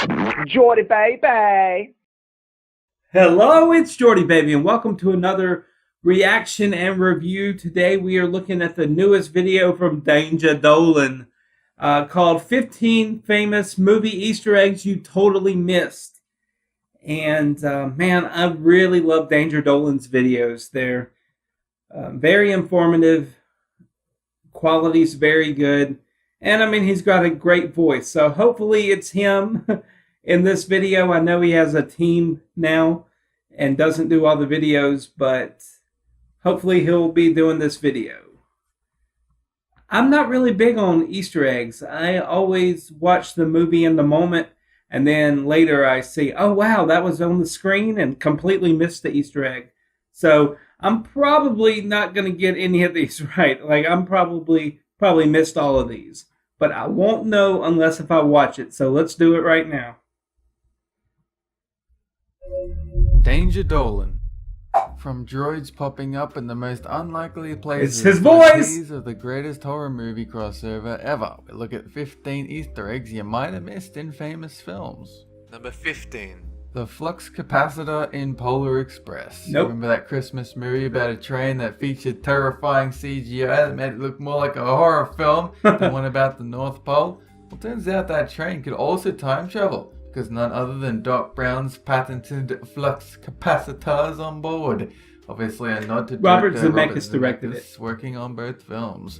Jordybaby. Hello, it's Jordybaby, and welcome to another reaction and review. Today we are looking at the newest video from Danger Dolan called 15 Famous Movie Easter Eggs You Totally Missed. And man, I really love Danger Dolan's videos. They're very informative, quality's very good, and I mean, he's got a great voice. So hopefully it's him in this video. I know he has a team now and doesn't do all the videos, but hopefully he'll be doing this video. I'm not really big on Easter eggs. I always watch the movie in the moment, and then later I see, oh wow, that was on the screen, and completely missed the Easter egg. So I'm probably not going to get any of these right. Like, I'm probably missed all of these. But I won't know unless if I watch it. So let's do it right now. Danger Dolan. From droids popping up in the most unlikely places. It's his voice! Tease of the greatest horror movie crossover ever. We look at 15 Easter eggs you might have missed in famous films. Number 15. The flux capacitor in Polar Express. Nope. Remember that Christmas movie about a train that featured terrifying CGI that made it look more like a horror film than one about the North Pole? Well, turns out that train could also time travel, because none other than Doc Brown's patented flux capacitors on board. Obviously a nod to Robert director Zemeckis directed Zemeckis, working on both films.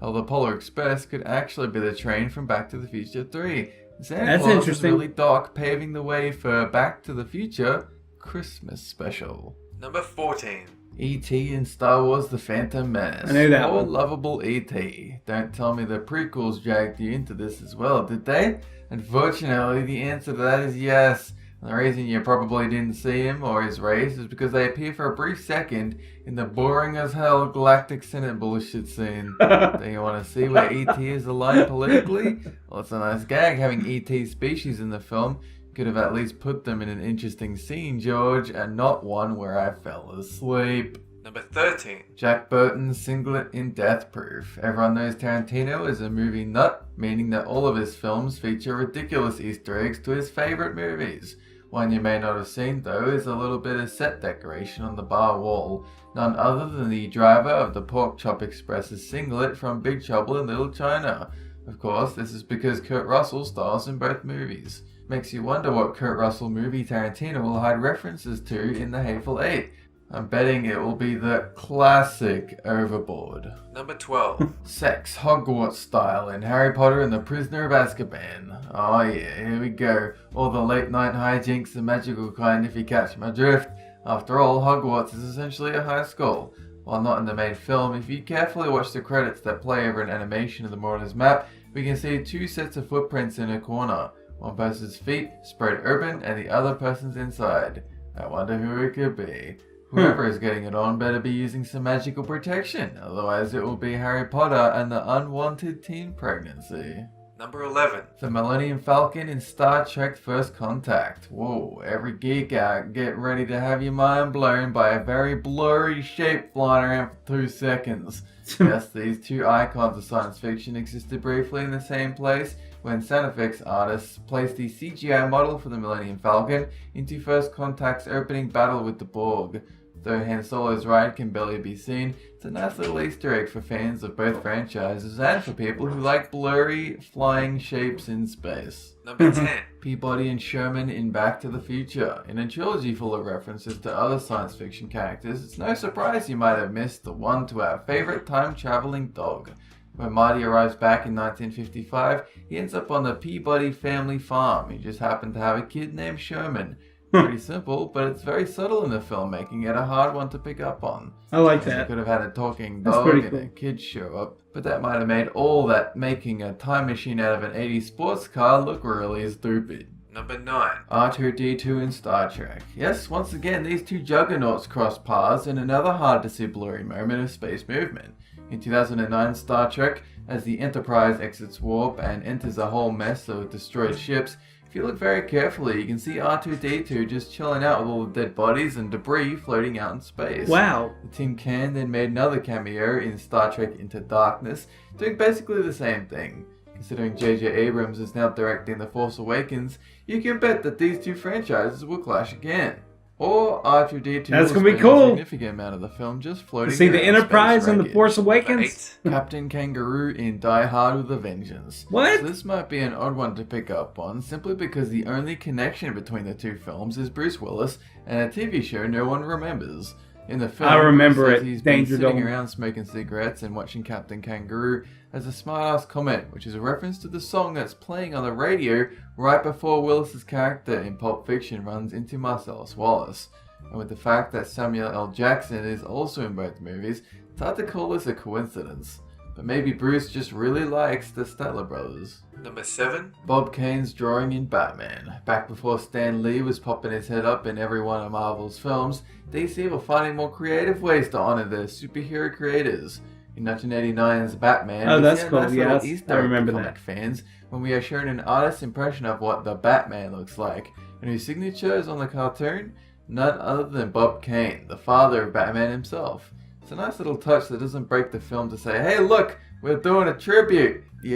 Well, the Polar Express could actually be the train from Back to the Future 3. Santa Claus interesting. Is really Doc, paving the way for Back to the Future Christmas special. Number 14. E.T. in Star Wars The Phantom Menace. I knew that Poor one. lovable E.T. Don't tell me the prequels dragged you into this as well, did they? Unfortunately, the answer to that is yes. And the reason you probably didn't see him or his race is because they appear for a brief second in the boring as hell Galactic Senate bullshit scene. Do you want to see where E.T. is aligned politically? Well, it's a nice gag having E.T.'s species in the film. Could have at least put them in an interesting scene, George, and not one where I fell asleep. Number 13. Jack Burton's singlet in Death Proof. Everyone knows Tarantino is a movie nut, meaning that all of his films feature ridiculous Easter eggs to his favorite movies. One you may not have seen, though, is a little bit of set decoration on the bar wall. None other than the driver of the Pork Chop Express's singlet from Big Trouble in Little China. Of course, this is because Kurt Russell stars in both movies. Makes you wonder what Kurt Russell movie Tarantino will hide references to in The Hateful Eight. I'm betting it will be the classic Overboard. Number 12. Sex, Hogwarts style in Harry Potter and the Prisoner of Azkaban. Oh yeah, here we go. All the late night hijinks, the magical kind if you catch my drift. After all, Hogwarts is essentially a high school. While not in the main film, if you carefully watch the credits that play over an animation of the Mordor's map, we can see two sets of footprints in a corner. One person's feet spread open and the other person's inside. I wonder who it could be. Whoever is getting it on better be using some magical protection, otherwise it will be Harry Potter and the unwanted teen pregnancy. Number 11. The Millennium Falcon in Star Trek First Contact. Whoa, every geek out, get ready to have your mind blown by a very blurry shape flying around for 2 seconds. Yes, these two icons of science fiction existed briefly in the same place when sound effects artists placed the CGI model for the Millennium Falcon into First Contact's opening battle with the Borg. Though Han Solo's ride can barely be seen, it's a nice little Easter egg for fans of both franchises and for people who like blurry, flying shapes in space. Number 10. Peabody and Sherman in Back to the Future. In a trilogy full of references to other science fiction characters, it's no surprise you might have missed the one to our favorite time-traveling dog. When Marty arrives back in 1955, he ends up on the Peabody family farm. He just happened to have a kid named Sherman. Pretty simple, but it's very subtle in the film, making it a hard one to pick up on. I like You that. could have had a talking That's dog pretty and cool. a kid show up, but that might have made all that making a time machine out of an 80s sports car look really stupid. Number 9. R2-D2 in Star Trek. Yes, once again, these two juggernauts cross paths in another hard-to-see blurry moment of space movement. In 2009 Star Trek, as the Enterprise exits warp and enters a whole mess of destroyed ships, if you look very carefully, you can see R2-D2 just chilling out with all the dead bodies and debris floating out in space. Wow. The Tin Can then made another cameo in Star Trek Into Darkness, doing basically the same thing. Considering J.J. Abrams is now directing The Force Awakens, you can bet that these two franchises will clash again. Or R2-D2 That's will gonna be spend cool. a significant amount of the film just floating See the around Enterprise space and the wreckage. Force Awakens. Captain Kangaroo in Die Hard with a Vengeance. What? So this might be an odd one to pick up on, simply because the only connection between the two films is Bruce Willis and a TV show no one remembers. In the film, I remember Bruce says it. he's been Danger sitting Dolan. around smoking cigarettes and watching Captain Kangaroo as a smart-ass comment, which is a reference to the song that's playing on the radio right before Willis's character in Pulp Fiction runs into Marcellus Wallace. And with the fact that Samuel L. Jackson is also in both movies, it's hard to call this a coincidence. But maybe Bruce just really likes the Statler brothers. Number 7. Bob Kane's drawing in Batman. Back before Stan Lee was popping his head up in every one of Marvel's films, DC were finding more creative ways to honor their superhero creators. In 1989's Batman, we that's see a cool. nice Yeah, little Easter I egg remember to that. comic fans when we are shown an artist's impression of what the Batman looks like, and whose signature is on the cartoon? None other than Bob Kane, the father of Batman himself. It's a nice little touch that doesn't break the film to say, hey look, we're doing a tribute. Do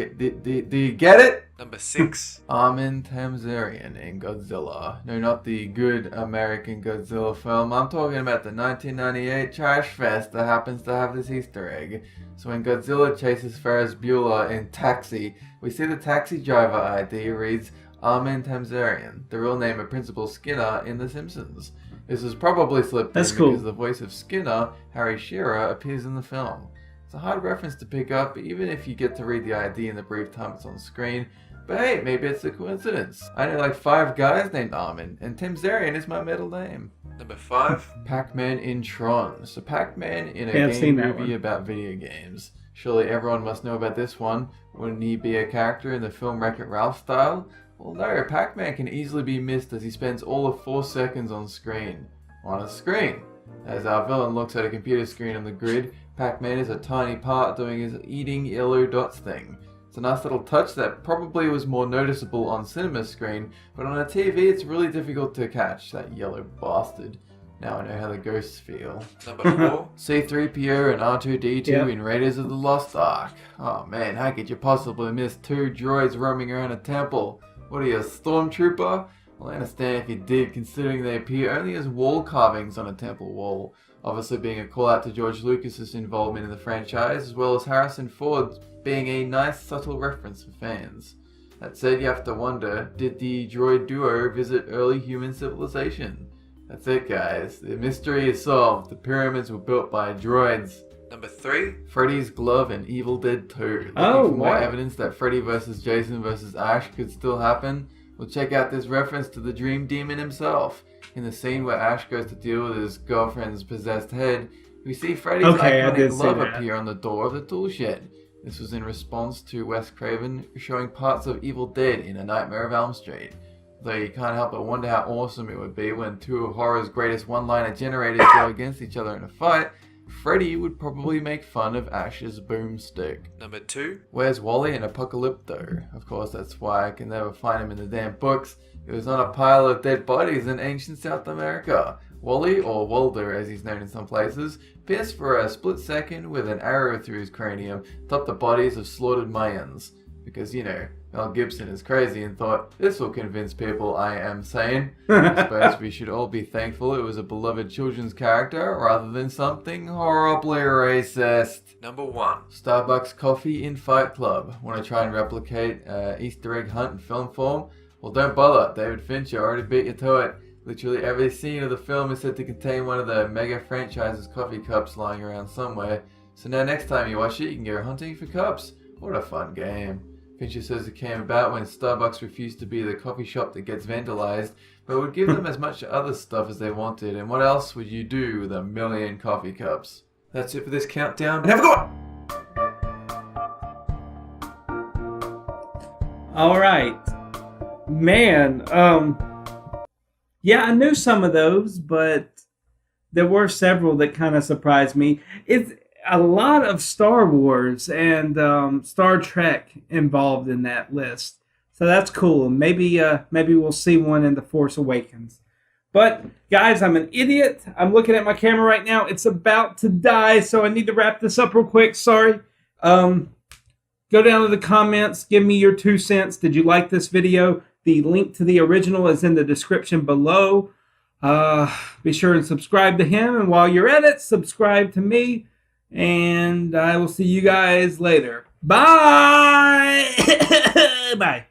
you get it? Number 6. Armin Tamzarian in Godzilla. No, not the good American Godzilla film. I'm talking about the 1998 trash fest that happens to have this Easter egg. So when Godzilla chases Ferris Bueller in Taxi, we see the taxi driver ID reads Armin Tamzarian, the real name of Principal Skinner in The Simpsons. This was probably slipped That's in cool. because the voice of Skinner, Harry Shearer, appears in the film. It's a hard reference to pick up, even if you get to read the ID in the brief time it's on screen. But hey, maybe it's a coincidence. I know like 5 guys named Armin, and Tamzarian is my middle name. Number 5. Pac-Man in Tron. So Pac-Man in a Yeah, I've game seen that movie one. about video games. Surely everyone must know about this one. Wouldn't he be a character in the film Wreck-It Ralph style? Well no, Pac-Man can easily be missed as he spends all of 4 seconds on screen. On a screen. As our villain looks at a computer screen on the grid, Pac-Man is a tiny part doing his eating yellow dots thing. It's a nice little touch that probably was more noticeable on cinema screen, but on a TV it's really difficult to catch, that yellow bastard. Now I know how the ghosts feel. Number 4. C-3PO and R2-D2 Yep. in Raiders of the Lost Ark. Oh man, how could you possibly miss 2 droids roaming around a temple? What are you, a stormtrooper? Well, I understand if you did, considering they appear only as wall carvings on a temple wall. Obviously being a call out to George Lucas's involvement in the franchise, as well as Harrison Ford being a nice subtle reference for fans. That said, you have to wonder, did the droid duo visit early human civilization? That's it guys, the mystery is solved, the pyramids were built by droids. Number 3. Freddy's Glove and Evil Dead 2. Looking Oh, for more wow. evidence that Freddy vs. Jason vs. Ash could still happen? Well, check out this reference to the Dream Demon himself. In the scene where Ash goes to deal with his girlfriend's possessed head, we see Freddy's Okay, I iconic did see glove that. appear on the door of the tool shed. This was in response to Wes Craven showing parts of Evil Dead in A Nightmare of Elm Street. Though you can't help but wonder how awesome it would be when 2 of horror's greatest one-liner generators go against each other in a fight. Freddy would probably make fun of Ash's boomstick. Number 2. Where's Wally in Apocalypto? Of course, that's why I can never find him in the damn books. He was on a pile of dead bodies in ancient South America. Wally, or Waldo as he's known in some places, pierced for a split second with an arrow through his cranium atop the bodies of slaughtered Mayans. Because, you know, Mel Gibson is crazy and thought, this will convince people I am sane. I suppose we should all be thankful it was a beloved children's character rather than something horribly racist. Number 1. Starbucks coffee in Fight Club. Want to try and replicate Easter egg hunt in film form? Well, don't bother. David Fincher already beat you to it. Literally every scene of the film is said to contain one of the mega franchise's coffee cups lying around somewhere. So now next time you watch it, you can go hunting for cups. What a fun game. Fincher says it came about when Starbucks refused to be the coffee shop that gets vandalized, but would give them as much other stuff as they wanted. And what else would you do with 1 million coffee cups? That's it for this countdown. Have a good one! All right, man. Yeah, I knew some of those, but there were several that kind of surprised me. It's a lot of Star Wars and Star Trek involved in that list, so that's cool. Maybe we'll see one in The Force Awakens. But guys, I'm an idiot. I'm looking at my camera right now. It's about to die, so I need to wrap this up real quick. Sorry. Go down to the comments. Give me your 2 cents. Did you like this video? The link to the original is in the description below. Be sure and subscribe to him. And while you're at it, subscribe to me. And I will see you guys later. Bye! Bye.